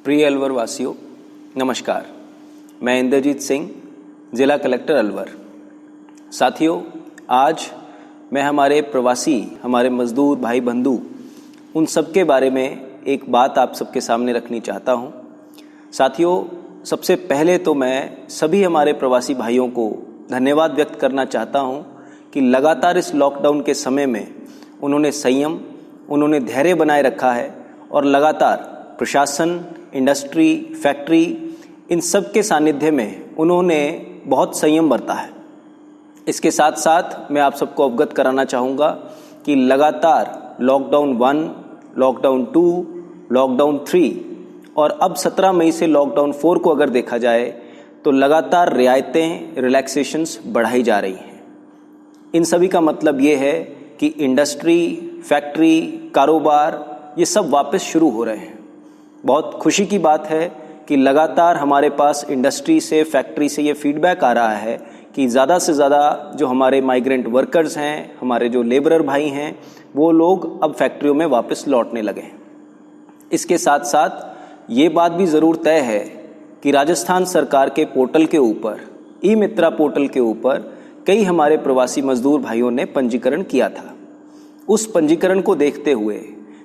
प्रिय अलवर वासियों, नमस्कार। मैं इंद्रजीत सिंह, ज़िला कलेक्टर अलवर। साथियों, आज मैं हमारे प्रवासी, हमारे मजदूर भाई बंधु, उन सब के बारे में एक बात आप सबके सामने रखनी चाहता हूँ। साथियों, सबसे पहले तो मैं सभी हमारे प्रवासी भाइयों को धन्यवाद व्यक्त करना चाहता हूँ कि लगातार इस लॉकडाउन के समय में उन्होंने संयम, उन्होंने धैर्य बनाए रखा है और लगातार प्रशासन, इंडस्ट्री, फैक्ट्री, इन सब के सानिध्य में उन्होंने बहुत संयम बरता है। इसके साथ साथ मैं आप सबको अवगत कराना चाहूँगा कि लगातार लॉकडाउन 1, लॉकडाउन 2, लॉकडाउन 3 और अब 17 मई से लॉकडाउन 4 को अगर देखा जाए तो लगातार रियायतें, रिलैक्सेशंस बढ़ाई जा रही हैं। इन सभी का मतलब ये है कि इंडस्ट्री, फैक्ट्री, कारोबार, ये सब वापस शुरू हो रहे हैं। बहुत खुशी की बात है कि लगातार हमारे पास इंडस्ट्री से, फैक्ट्री से ये फीडबैक आ रहा है कि ज़्यादा से ज़्यादा जो हमारे माइग्रेंट वर्कर्स हैं, हमारे जो लेबरर भाई हैं, वो लोग अब फैक्ट्रियों में वापस लौटने लगे हैं। इसके साथ साथ ये बात भी ज़रूर तय है कि राजस्थान सरकार के पोर्टल के ऊपर, ई मित्रा पोर्टल के ऊपर कई हमारे प्रवासी मजदूर भाइयों ने पंजीकरण किया था। उस पंजीकरण को देखते हुए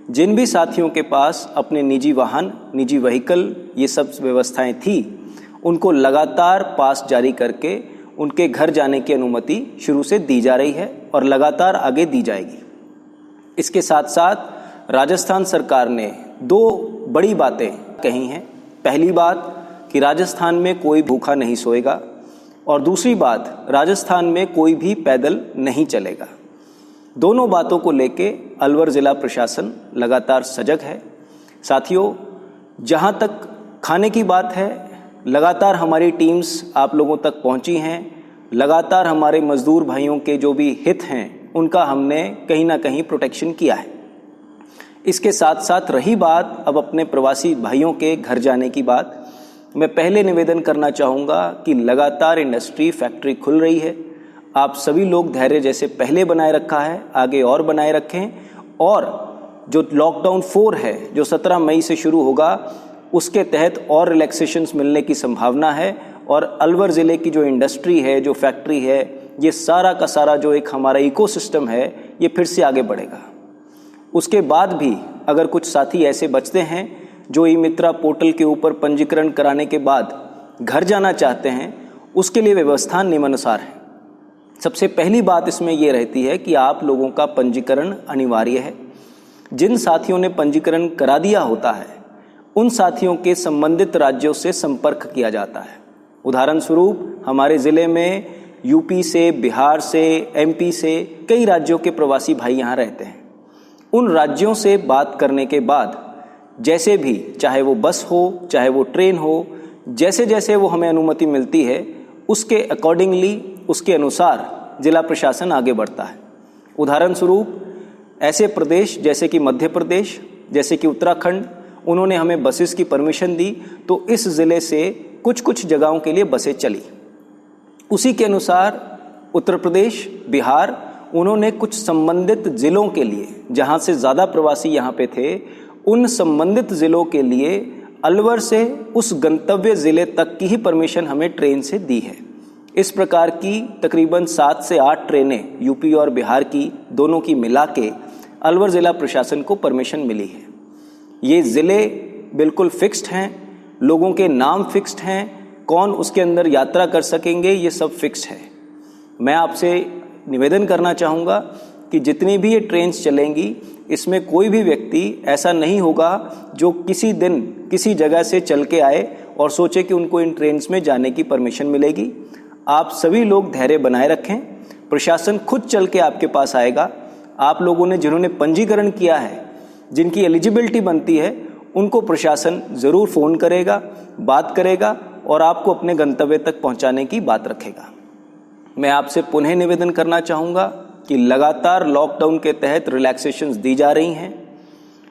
जिन भी साथियों के पास अपने निजी वाहन, निजी व्हीकल, ये सब व्यवस्थाएं थी, उनको लगातार पास जारी करके उनके घर जाने की अनुमति शुरू से दी जा रही है और लगातार आगे दी जाएगी। इसके साथ साथ राजस्थान सरकार ने 2 बड़ी बातें कही हैं। पहली बात कि राजस्थान में कोई भूखा नहीं सोएगा और दूसरी बात, राजस्थान में कोई भी पैदल नहीं चलेगा। दोनों बातों को लेके अलवर ज़िला प्रशासन लगातार सजग है। साथियों, जहां तक खाने की बात है, लगातार हमारी टीम्स आप लोगों तक पहुंची हैं। लगातार हमारे मजदूर भाइयों के जो भी हित हैं, उनका हमने कहीं ना कहीं प्रोटेक्शन किया है। इसके साथ साथ रही बात अब अपने प्रवासी भाइयों के घर जाने की बात, मैं पहले निवेदन करना चाहूँगा कि लगातार इंडस्ट्री, फैक्ट्री खुल रही है। आप सभी लोग धैर्य जैसे पहले बनाए रखा है, आगे और बनाए रखें और जो लॉकडाउन 4 है, जो 17 मई से शुरू होगा, उसके तहत और रिलैक्सेशंस मिलने की संभावना है और अलवर ज़िले की जो इंडस्ट्री है, जो फैक्ट्री है, ये सारा का सारा जो एक हमारा इकोसिस्टम है, ये फिर से आगे बढ़ेगा। उसके बाद भी अगर कुछ साथी ऐसे बचते हैं जो ई मित्रा पोर्टल के ऊपर पंजीकरण कराने के बाद घर जाना चाहते हैं, उसके लिए व्यवस्था निम्नानुसार है। सबसे पहली बात इसमें यह रहती है कि आप लोगों का पंजीकरण अनिवार्य है। जिन साथियों ने पंजीकरण करा दिया होता है, उन साथियों के संबंधित राज्यों से संपर्क किया जाता है। उदाहरण स्वरूप हमारे ज़िले में यूपी से, बिहार से, एमपी से कई राज्यों के प्रवासी भाई यहाँ रहते हैं। उन राज्यों से बात करने के बाद जैसे भी, चाहे वो बस हो, चाहे वो ट्रेन हो, जैसे जैसे वो हमें अनुमति मिलती है, उसके अकॉर्डिंगली, उसके अनुसार जिला प्रशासन आगे बढ़ता है। उदाहरण स्वरूप ऐसे प्रदेश जैसे कि मध्य प्रदेश, जैसे कि उत्तराखंड, उन्होंने हमें बसेस की परमिशन दी, तो इस ज़िले से कुछ कुछ जगहों के लिए बसें चली। उसी के अनुसार उत्तर प्रदेश, बिहार, उन्होंने कुछ संबंधित ज़िलों के लिए, जहाँ से ज़्यादा प्रवासी यहाँ पे थे, उन संबंधित ज़िलों के लिए अलवर से उस गंतव्य ज़िले तक की ही परमिशन हमें ट्रेन से दी है। इस प्रकार की तकरीबन 7 से 8 ट्रेनें यूपी और बिहार की, दोनों की मिला के अलवर ज़िला प्रशासन को परमिशन मिली है। ये ज़िले बिल्कुल फिक्स्ड हैं, लोगों के नाम फिक्स्ड हैं, कौन उसके अंदर यात्रा कर सकेंगे, ये सब फिक्स्ड है। मैं आपसे निवेदन करना चाहूँगा कि जितनी भी ये ट्रेन्स चलेंगी, इसमें कोई भी व्यक्ति ऐसा नहीं होगा जो किसी दिन किसी जगह से चल के आए और सोचे कि उनको इन ट्रेन्स में जाने की परमिशन मिलेगी। आप सभी लोग धैर्य बनाए रखें, प्रशासन खुद चल के आपके पास आएगा। आप लोगों ने जिन्होंने पंजीकरण किया है, जिनकी एलिजिबिलिटी बनती है, उनको प्रशासन ज़रूर फ़ोन करेगा, बात करेगा और आपको अपने गंतव्य तक पहुंचाने की बात रखेगा। मैं आपसे पुनः निवेदन करना चाहूँगा कि लगातार लॉकडाउन के तहत रिलैक्सेशंस दी जा रही हैं।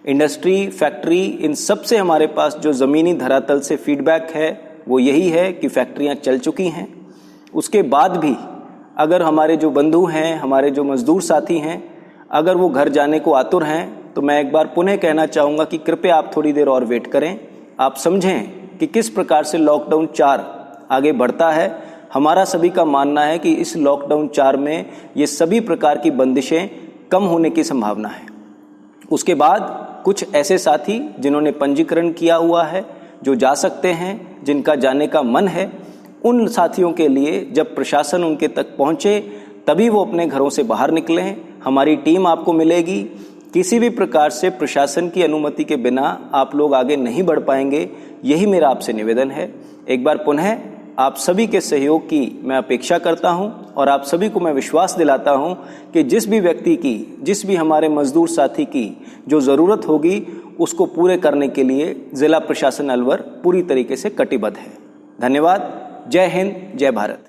इंडस्ट्री, फैक्ट्री, इन सब से हमारे पास जो ज़मीनी धरातल से फीडबैक है, वो यही है कि फैक्ट्रियाँ चल चुकी हैं। उसके बाद भी अगर हमारे जो बंधु हैं, हमारे जो मजदूर साथी हैं, अगर वो घर जाने को आतुर हैं, तो मैं एक बार पुनः कहना चाहूँगा कि कृपया आप थोड़ी देर और वेट करें। आप समझें कि किस प्रकार से लॉकडाउन 4 आगे बढ़ता है। हमारा सभी का मानना है कि इस लॉकडाउन 4 में ये सभी प्रकार की बंदिशें कम होने की संभावना है। उसके बाद कुछ ऐसे साथी जिन्होंने पंजीकरण किया हुआ है, जो जा सकते हैं, जिनका जाने का मन है, उन साथियों के लिए जब प्रशासन उनके तक पहुंचे तभी वो अपने घरों से बाहर निकलें। हमारी टीम आपको मिलेगी। किसी भी प्रकार से प्रशासन की अनुमति के बिना आप लोग आगे नहीं बढ़ पाएंगे, यही मेरा आपसे निवेदन है। एक बार पुनः आप सभी के सहयोग की मैं अपेक्षा करता हूं और आप सभी को मैं विश्वास दिलाता हूं कि जिस भी व्यक्ति की, जिस भी हमारे मजदूर साथी की जो ज़रूरत होगी, उसको पूरे करने के लिए जिला प्रशासन अलवर पूरी तरीके से कटिबद्ध है। धन्यवाद। जय हिंद, जय भारत।